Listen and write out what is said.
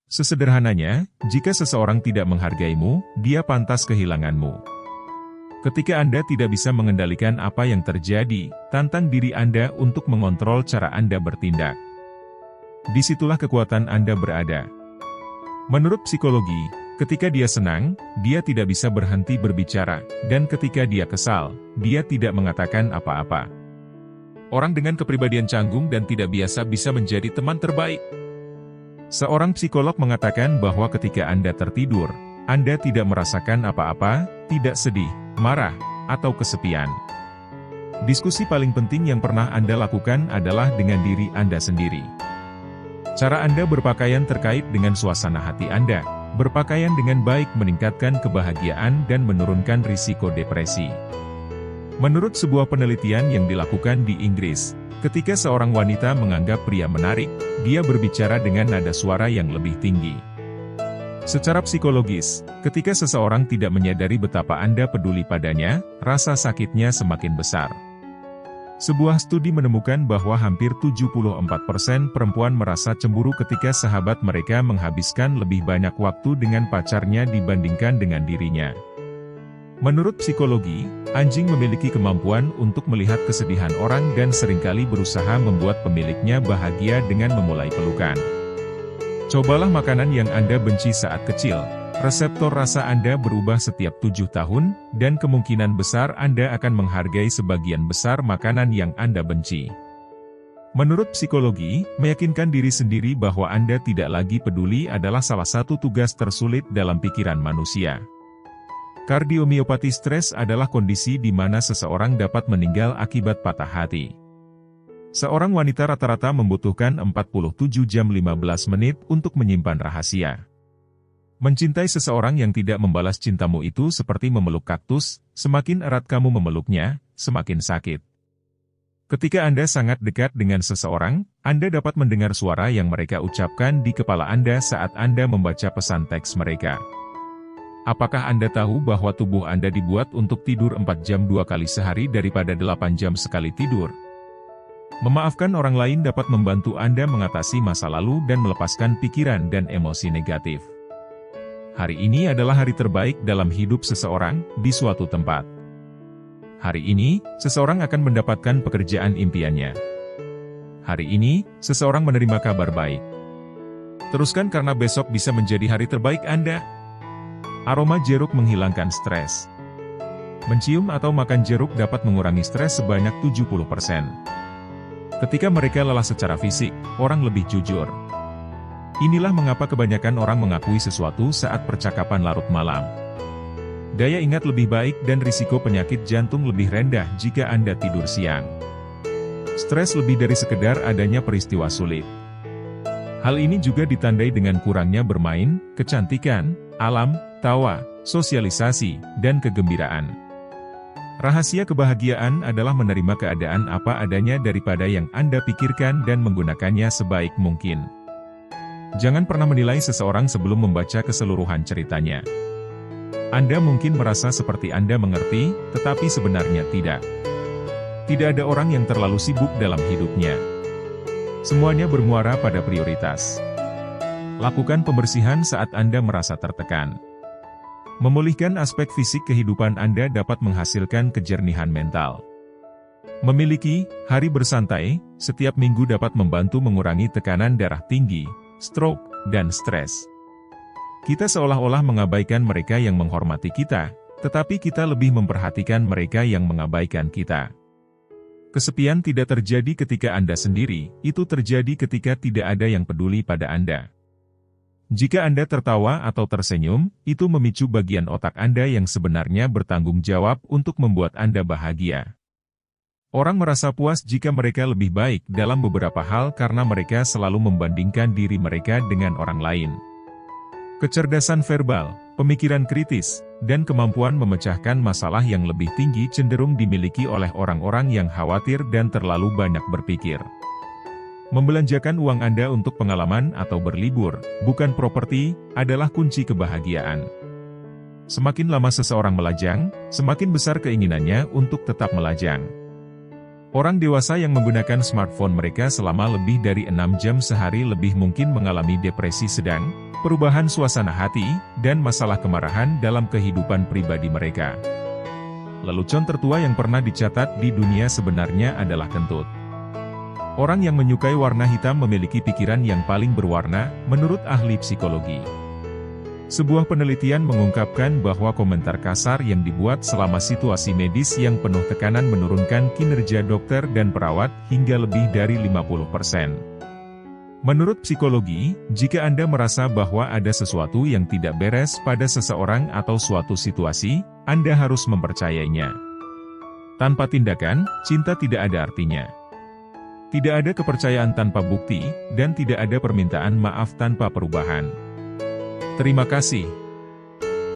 Sesederhananya, jika seseorang tidak menghargaimu, dia pantas kehilanganmu. Ketika Anda tidak bisa mengendalikan apa yang terjadi, tantang diri Anda untuk mengontrol cara Anda bertindak. Disitulah kekuatan Anda berada. Menurut psikologi, ketika dia senang, dia tidak bisa berhenti berbicara, dan ketika dia kesal, dia tidak mengatakan apa-apa. Orang dengan kepribadian canggung dan tidak biasa bisa menjadi teman terbaik. Seorang psikolog mengatakan bahwa ketika Anda tertidur, Anda tidak merasakan apa-apa, tidak sedih, marah, atau kesepian. Diskusi paling penting yang pernah Anda lakukan adalah dengan diri Anda sendiri. Cara Anda berpakaian terkait dengan suasana hati Anda. Berpakaian dengan baik meningkatkan kebahagiaan dan menurunkan risiko depresi. Menurut sebuah penelitian yang dilakukan di Inggris, ketika seorang wanita menganggap pria menarik, dia berbicara dengan nada suara yang lebih tinggi. Secara psikologis, ketika seseorang tidak menyadari betapa Anda peduli padanya, rasa sakitnya semakin besar. Sebuah studi menemukan bahwa hampir 74% perempuan merasa cemburu ketika sahabat mereka menghabiskan lebih banyak waktu dengan pacarnya dibandingkan dengan dirinya. Menurut psikologi, anjing memiliki kemampuan untuk melihat kesedihan orang dan seringkali berusaha membuat pemiliknya bahagia dengan memulai pelukan. Cobalah makanan yang Anda benci saat kecil. Reseptor rasa Anda berubah setiap 7 tahun, dan kemungkinan besar Anda akan menghargai sebagian besar makanan yang Anda benci. Menurut psikologi, meyakinkan diri sendiri bahwa Anda tidak lagi peduli adalah salah satu tugas tersulit dalam pikiran manusia. Kardiomiopati stres adalah kondisi di mana seseorang dapat meninggal akibat patah hati. Seorang wanita rata-rata membutuhkan 47 jam 15 menit untuk menyimpan rahasia. Mencintai seseorang yang tidak membalas cintamu itu seperti memeluk kaktus, semakin erat kamu memeluknya, semakin sakit. Ketika Anda sangat dekat dengan seseorang, Anda dapat mendengar suara yang mereka ucapkan di kepala Anda saat Anda membaca pesan teks mereka. Apakah Anda tahu bahwa tubuh Anda dibuat untuk tidur 4 jam 2 kali sehari daripada 8 jam sekali tidur? Memaafkan orang lain dapat membantu Anda mengatasi masa lalu dan melepaskan pikiran dan emosi negatif. Hari ini adalah hari terbaik dalam hidup seseorang, di suatu tempat. Hari ini, seseorang akan mendapatkan pekerjaan impiannya. Hari ini, seseorang menerima kabar baik. Teruskan karena besok bisa menjadi hari terbaik Anda. Aroma jeruk menghilangkan stres. Mencium atau makan jeruk dapat mengurangi stres sebanyak 70%. Ketika mereka lelah secara fisik, orang lebih jujur. Inilah mengapa kebanyakan orang mengakui sesuatu saat percakapan larut malam. Daya ingat lebih baik dan risiko penyakit jantung lebih rendah jika Anda tidur siang. Stres lebih dari sekedar adanya peristiwa sulit. Hal ini juga ditandai dengan kurangnya bermain, kecantikan, alam, tawa, sosialisasi, dan kegembiraan. Rahasia kebahagiaan adalah menerima keadaan apa adanya daripada yang Anda pikirkan dan menggunakannya sebaik mungkin. Jangan pernah menilai seseorang sebelum membaca keseluruhan ceritanya. Anda mungkin merasa seperti Anda mengerti, tetapi sebenarnya tidak. Tidak ada orang yang terlalu sibuk dalam hidupnya. Semuanya bermuara pada prioritas. Lakukan pembersihan saat Anda merasa tertekan. Memulihkan aspek fisik kehidupan Anda dapat menghasilkan kejernihan mental. Memiliki hari bersantai setiap minggu dapat membantu mengurangi tekanan darah tinggi, stroke, dan stres. Kita seolah-olah mengabaikan mereka yang menghormati kita, tetapi kita lebih memperhatikan mereka yang mengabaikan kita. Kesepian tidak terjadi ketika Anda sendiri, itu terjadi ketika tidak ada yang peduli pada Anda. Jika Anda tertawa atau tersenyum, itu memicu bagian otak Anda yang sebenarnya bertanggung jawab untuk membuat Anda bahagia. Orang merasa puas jika mereka lebih baik dalam beberapa hal karena mereka selalu membandingkan diri mereka dengan orang lain. Kecerdasan verbal, pemikiran kritis, dan kemampuan memecahkan masalah yang lebih tinggi cenderung dimiliki oleh orang-orang yang khawatir dan terlalu banyak berpikir. Membelanjakan uang Anda untuk pengalaman atau berlibur, bukan properti, adalah kunci kebahagiaan. Semakin lama seseorang melajang, semakin besar keinginannya untuk tetap melajang. Orang dewasa yang menggunakan smartphone mereka selama lebih dari 6 jam sehari lebih mungkin mengalami depresi sedang, perubahan suasana hati, dan masalah kemarahan dalam kehidupan pribadi mereka. Lelucon tertua yang pernah dicatat di dunia sebenarnya adalah kentut. Orang yang menyukai warna hitam memiliki pikiran yang paling berwarna, menurut ahli psikologi. Sebuah penelitian mengungkapkan bahwa komentar kasar yang dibuat selama situasi medis yang penuh tekanan menurunkan kinerja dokter dan perawat hingga lebih dari 50%. Menurut psikologi, jika Anda merasa bahwa ada sesuatu yang tidak beres pada seseorang atau suatu situasi, Anda harus mempercayainya. Tanpa tindakan, cinta tidak ada artinya. Tidak ada kepercayaan tanpa bukti, dan tidak ada permintaan maaf tanpa perubahan. Terima kasih.